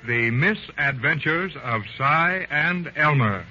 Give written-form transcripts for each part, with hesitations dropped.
The Misadventures of Cy and Elmer.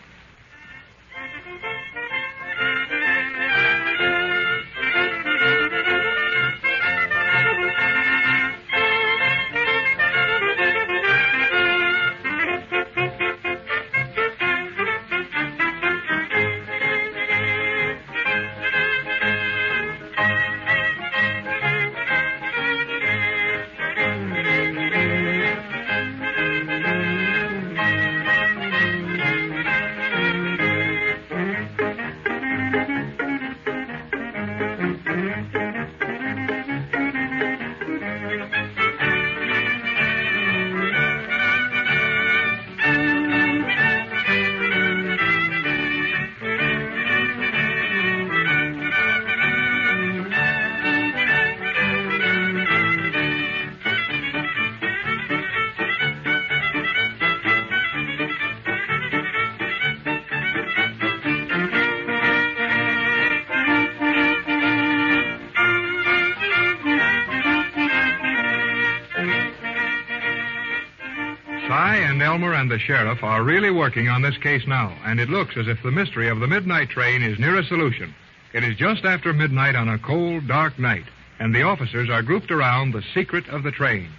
Cy and Elmer and the sheriff are really working on this case now, and it looks as if the mystery of the midnight train is near a solution. It is just after midnight on a cold, dark night, and the officers are grouped around the secret of the train.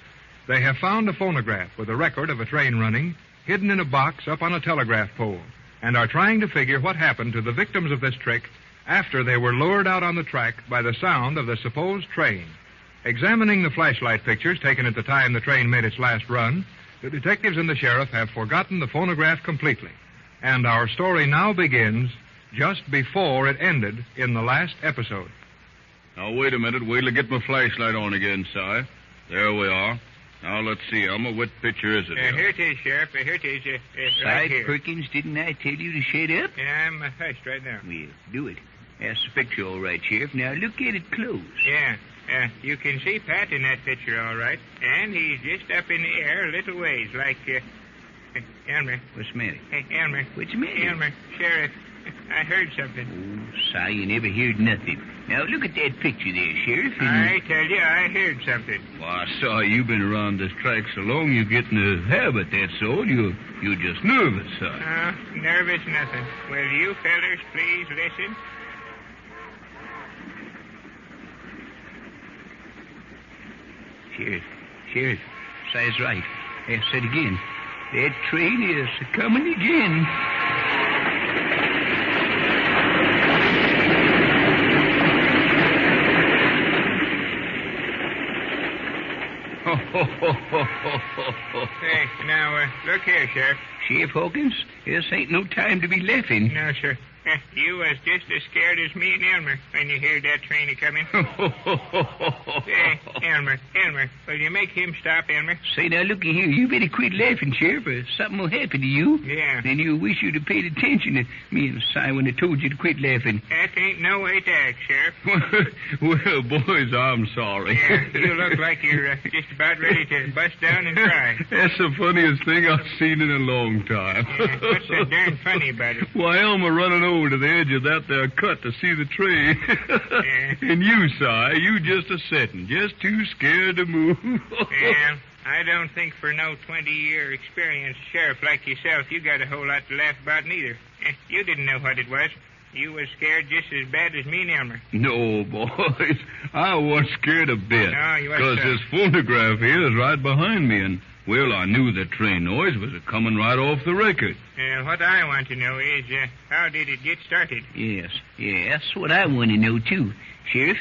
They have found a phonograph with a record of a train running, hidden in a box up on a telegraph pole, and are trying to figure what happened to the victims of this trick after they were lured out on the track by the sound of the supposed train. Examining the flashlight pictures taken at the time the train made its last run, the detectives and the sheriff have forgotten the phonograph completely. And our story now begins just before it ended in the last episode. Now, wait a minute. Wait till I get my flashlight on again, Si. There we are. Now, let's see, Elmer. What picture is it? Here it is, Sheriff. Here it is. Right here. Perkins, didn't I tell you to shut up? Yeah, I'm hushed right now. Well, do it. That's the picture, all right, Sheriff. Now, look at it close. Yeah. You can see Pat in that picture, all right. And he's just up in the air a little ways, like, Elmer. What's the matter? Hey, Elmer. What's the matter? Elmer, Sheriff, I heard something. Oh, Si, you never heard nothing. Now, look at that picture there, Sheriff. I tell you, I heard something. Why, Si, you've been around this track so long you get in a habit, that's all. You're just nervous, Si. Nervous nothing. Will you fellers please listen? Sheriff, Si's right. I said again, that train is coming again. Hey, now, look here, Sheriff. Sheriff Hawkins, this ain't no time to be laughing. No, sir. You was just as scared as me and Elmer when you heard that train a-coming. Hey, Elmer, will you make him stop, Elmer? Say, now, looky here. You better quit laughing, Sheriff, or something will happen to you. Yeah. Then you'll wish you'd have paid attention to me and Si when I told you to quit laughing. That ain't no way to act, Sheriff. Well, boys, I'm sorry. Yeah, you look like you're just about ready to bust down and cry. That's the funniest thing I've seen in a long time. Yeah, what's so darn funny about it? Why, Elmer running over to the edge of that there cut to see the train. Yeah. And you, Si, you just a-sitting, just too scared to move. Yeah, I don't think for no 20-year experienced sheriff like yourself you got a whole lot to laugh about neither. You didn't know what it was. You was scared just as bad as me and Elmer. No, boys, I wasn't scared a bit. No, you wasn't. Because this phonograph here is right behind me, and, well, I knew the train noise was coming right off the record. What I want to know is, how did it get started? Yes, that's what I want to know, too. Sheriff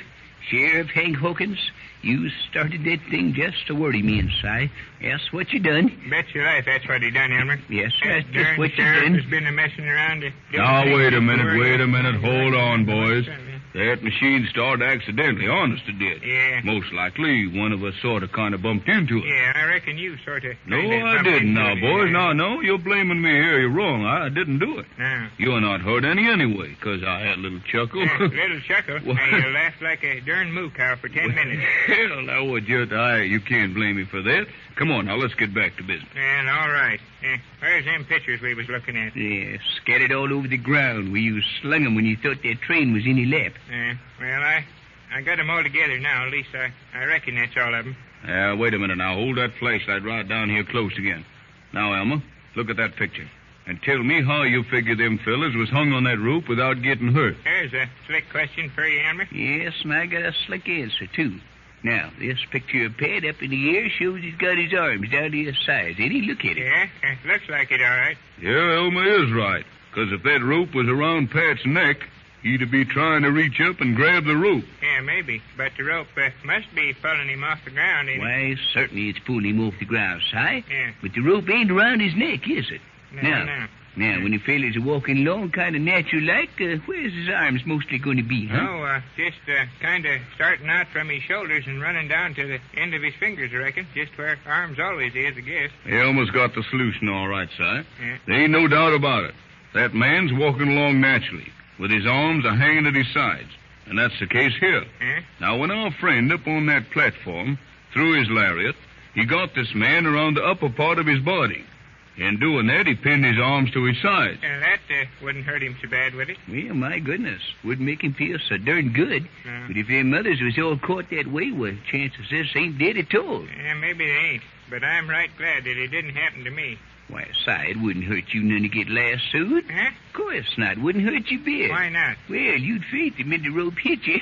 Hank Hawkins, you started that thing just to worry me and Si. That's what you done. Bet your life that's what he done, Elmer. Yes, that's That just darn what you sheriff done. has been a-messing around. Now, wait a minute. Hold on, boys. That machine started accidentally, honest it did. Yeah. Most likely, one of us sort of kind of bumped into it. Yeah, I reckon you sort of... No, I didn't now, boys. No, you're blaming me here. You're wrong. I didn't do it. No. You're not hurt any anyway, because I had a little chuckle. Little chuckle. What? Hey, you laughed like a darn moo cow for 10 minutes. Hell, now, would you? You can't blame me for that. Come on, now, let's get back to business. And all right. Where's them pictures we was looking at? Yeah, scattered all over the ground where you slung 'em when you thought that train was in your lap. Well, I got 'em all together now. At least I reckon that's all of 'em. Wait a minute now. Hold that flashlight right down here close again. Now, Elmer, look at that picture. And tell me how you figure them fellas was hung on that rope without getting hurt. There's a slick question for you, Elmer. Yes, and I got a slick answer, too. Now, this picture of Pat up in the air shows he's got his arms down to his sides. Ain't he? Look at it. Yeah, looks like it, all right. Yeah, Elmer is right. Because if that rope was around Pat's neck, he'd be trying to reach up and grab the rope. Yeah, maybe. But the rope must be pulling him off the ground, ain't it? Why, certainly it's pulling him off the ground, Si. Yeah. But the rope ain't around his neck, is it? No. Now, when the fellas are walking along kind of natural-like, where's his arms mostly going to be, huh? Oh, just kind of starting out from his shoulders and running down to the end of his fingers, I reckon. Just where arms always is, I guess. Elmer's got the solution all right, Si. Yeah. There ain't no doubt about it. That man's walking along naturally, with his arms a hanging at his sides. And that's the case here. Yeah? Now, when our friend up on that platform threw his lariat, he got this man around the upper part of his body. In doing that, he pinned his arms to his sides. That wouldn't hurt him so bad, would it? Well, my goodness. Wouldn't make him feel so darn good. No. But if them others was all caught that way, well, chances is they ain't dead at all. Yeah, maybe they ain't. But I'm right glad that it didn't happen to me. Why, Si, it wouldn't hurt you none to get lassoed. Huh? Of course not. Wouldn't hurt you bit. Why not? Well, you'd faint the minute the rope hit you.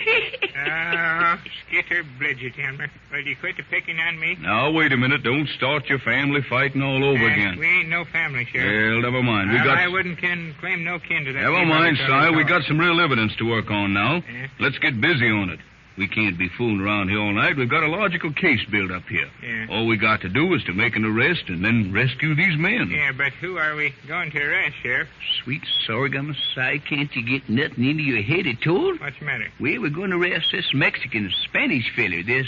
Oh, skitter blidget, Elmer. Will you quit the picking on me? Now, wait a minute. Don't start your family fighting all over again. We ain't no family, Sheriff. Well, never mind. I wouldn't claim no kin to that. Never mind, Si. We got some real evidence to work on now. Yeah. Let's get busy on it. We can't be fooling around here all night. We've got a logical case built up here. Yeah. All we got to do is to make an arrest and then rescue these men. Yeah, but who are we going to arrest, Sheriff? Sweet sorghum, Si, can't you get nothing into your head at all? What's the matter? Well, we're going to arrest this Mexican Spanish feller, this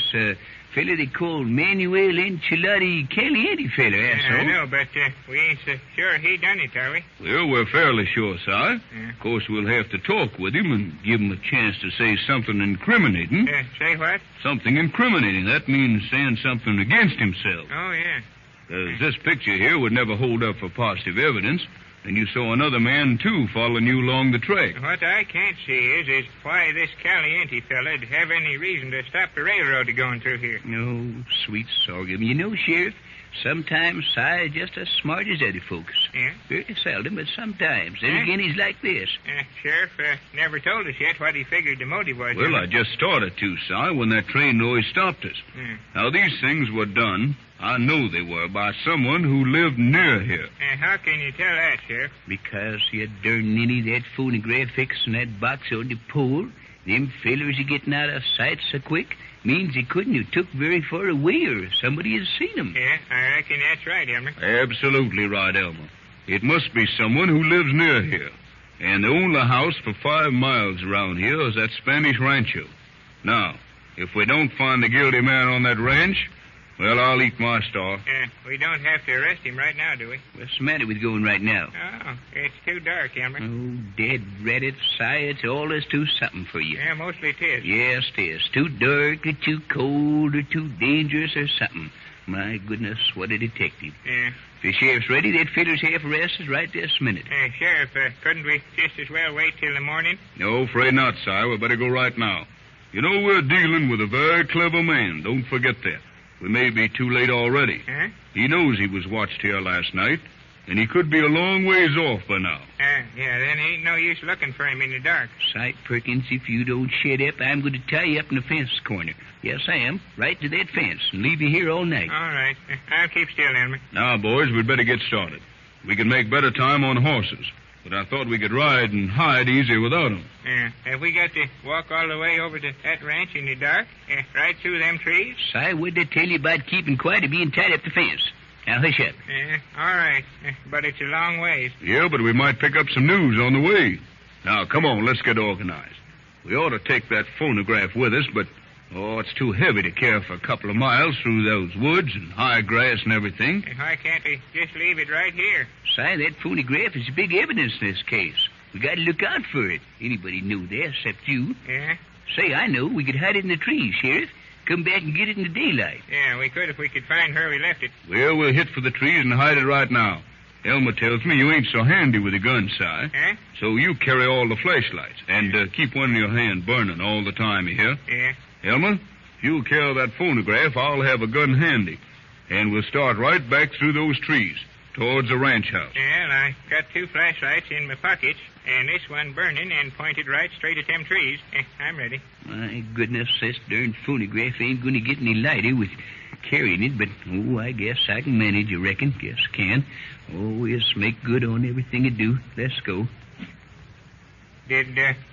feller they call Manuel Enchilada Caliente feller, that's all. I know, but we ain't so sure he done it, are we? Well, we're fairly sure, Si. Yeah. Of course, we'll have to talk with him and give him a chance to say something incriminating. Say what? Something incriminating. That means saying something against himself. Oh, yeah. This picture here would never hold up for positive evidence. And you saw another man, too, following you along the track. What I can't see is why this Caliente fella'd have any reason to stop the railroad going through here. No, sweet sorghum. You know, Sheriff, sometimes Si is just as smart as other folks. Yeah? Very seldom, but sometimes. Then again, he's like this. Sheriff never told us yet what he figured the motive was. Well, I just started to, Si, when that train noise stopped us. Yeah. Now, these things were done, I know they were, by someone who lived near here. How can you tell that, Sheriff? Because you darn ninny, that phonograph fixing that box on the pole, them fellers are getting out of sight so quick, means he couldn't have took very far away or somebody has seen him. Yeah, I reckon that's right, Elmer. Absolutely right, Elmer. It must be someone who lives near here. And the only house for 5 miles around here is that Spanish rancho. Now, if we don't find the guilty man on that ranch, well, I'll eat my star. We don't have to arrest him right now, do we? What's the matter with going right now? Oh, it's too dark, Elmer. Oh, dead Reddit, Si, it's always too something for you. Yeah, mostly it is. Yes, it is. Too dark or too cold or too dangerous or something. My goodness, what a detective. Yeah. If the sheriff's ready, that feller's half arrested right this minute. Sheriff, couldn't we just as well wait till the morning? No, afraid not, Si. We better go right now. You know, we're dealing with a very clever man. Don't forget that. We may be too late already. Huh? He knows he was watched here last night, and he could be a long ways off by now. Yeah, then ain't no use looking for him in the dark. Sight, Perkins, if you don't shut up, I'm going to tie you up in the fence corner. Yes, I am. Right to that fence, and leave you here all night. All right. I'll keep still, Elmer. Now, boys, we'd better get started. We can make better time on horses, but I thought we could ride and hide easier without them. Have we got to walk all the way over to that ranch in the dark? Right through them trees? Si, what'd they tell you about keeping quiet and being tied up the fence? Now, hush up. All right. But it's a long ways. Yeah, but we might pick up some news on the way. Now, come on, let's get organized. We ought to take that phonograph with us, but, it's too heavy to carry for a couple of miles through those woods and high grass and everything. Why can't we just leave it right here? Si, that phonograph is big evidence in this case. We got to look out for it. Anybody know that except you. Yeah? Say, I know. We could hide it in the trees, Sheriff. Come back and get it in the daylight. Yeah, we could if we could find where we left it. Well, we'll hit for the trees and hide it right now. Elmer tells me you ain't so handy with a gun, Si. Huh? So you carry all the flashlights and keep one in your hand burning all the time, you hear? Yeah. Elmer, if you'll carry that phonograph, I'll have a gun handy. And we'll start right back through those trees. towards the ranch house. Well, I got 2 flashlights in my pockets, and this one burning and pointed right straight at them trees. I'm ready. My goodness, this darn phonograph ain't going to get any lighter with carrying it, but, I guess I can manage, you reckon? Guess I can. We'll make good on everything I do. Let's go. Did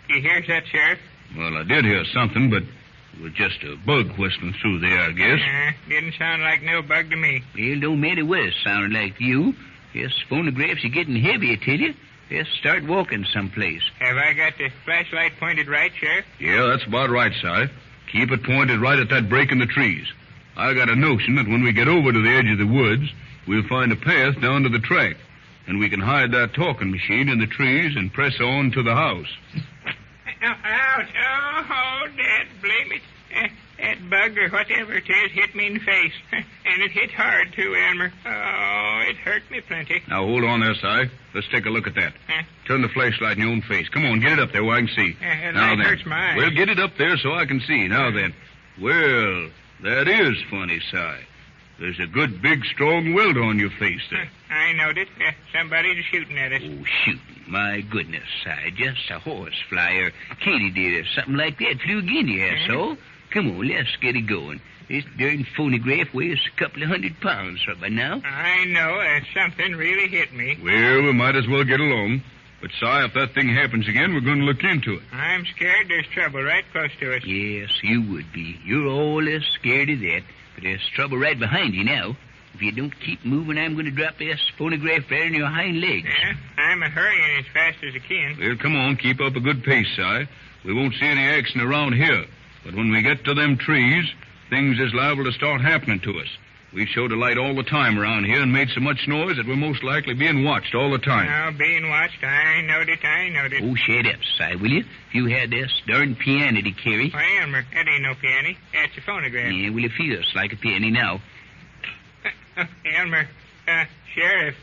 you hear that, Sheriff? Well, I did hear something, but it was just a bug whistling through there, I guess. Didn't sound like no bug to me. Well, don't matter what it sounded like to you. Yes, phonographs are getting heavy, I tell you. Just start walking someplace. Have I got the flashlight pointed right, Sheriff? Yeah, that's about right, Si. Keep it pointed right at that break in the trees. I got a notion that when we get over to the edge of the woods, we'll find a path down to the track, and we can hide that talking machine in the trees and press on to the house. Ouch! Oh, Dad, blame it. That bug or whatever it is hit me in the face. And it hit hard, too, Elmer. Oh, it hurt me plenty. Now, hold on there, Si. Let's take a look at that. Turn the flashlight in your own face. Come on, get it up there where I can see. Now that hurts my eyes. Well, get it up there so I can see. Now then. Well, that is funny, Si. There's a good, big, strong welt on your face there. I knowed it. Somebody's shooting at us. Oh, shooting. My goodness, Si. Just a horse fly or katydid or something like that flew again you, so. Come on, let's get it going. This darn phonograph weighs a couple of 100 pounds right by now. I know. Something really hit me. Well, we might as well get along. But, Si, if that thing happens again, we're going to look into it. I'm scared there's trouble right close to us. Yes, you would be. You're always scared of that. But there's trouble right behind you now. If you don't keep moving, I'm going to drop this phonograph right on your hind legs. Yeah, I'm hurrying as fast as I can. Well, come on, keep up a good pace, Si. We won't see any action around here. But when we get to them trees, things is liable to start happening to us. We've showed a light all the time around here and made so much noise that we're most likely being watched all the time. Now, being watched, I knowed it. Oh, shut up, Si, will you? If you had this darn piano to carry. Why, Elmer, that ain't no piano. That's a phonograph. Yeah, well, it feels like a piano now. Elmer, Sheriff.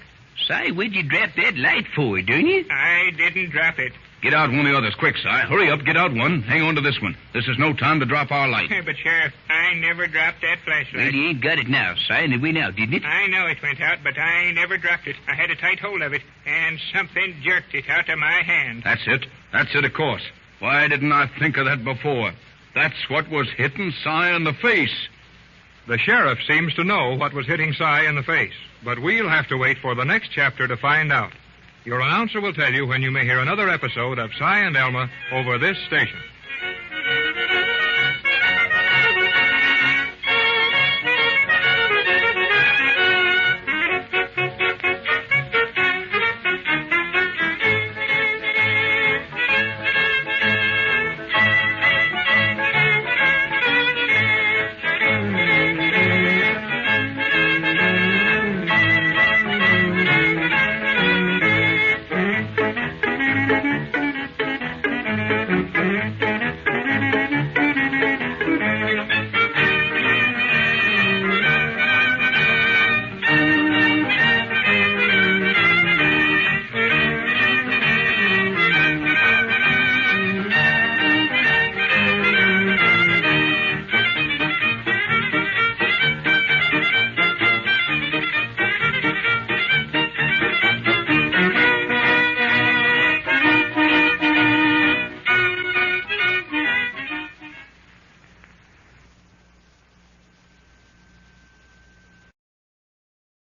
Si, what'd you drop that light for, didn't you? I didn't drop it. Get out one of the others, quick, Si. Hurry up, get out one. Hang on to this one. This is no time to drop our light. But, Sheriff, I never dropped that flashlight. Well, you ain't got it now, Si, and it went out, didn't it? I know it went out, but I never dropped it. I had a tight hold of it, and something jerked it out of my hand. That's it, of course. Why didn't I think of that before? That's what was hitting Si in the face. The sheriff seems to know what was hitting Si in the face, but we'll have to wait for the next chapter to find out. Your announcer will tell you when you may hear another episode of Si and Elmer over this station.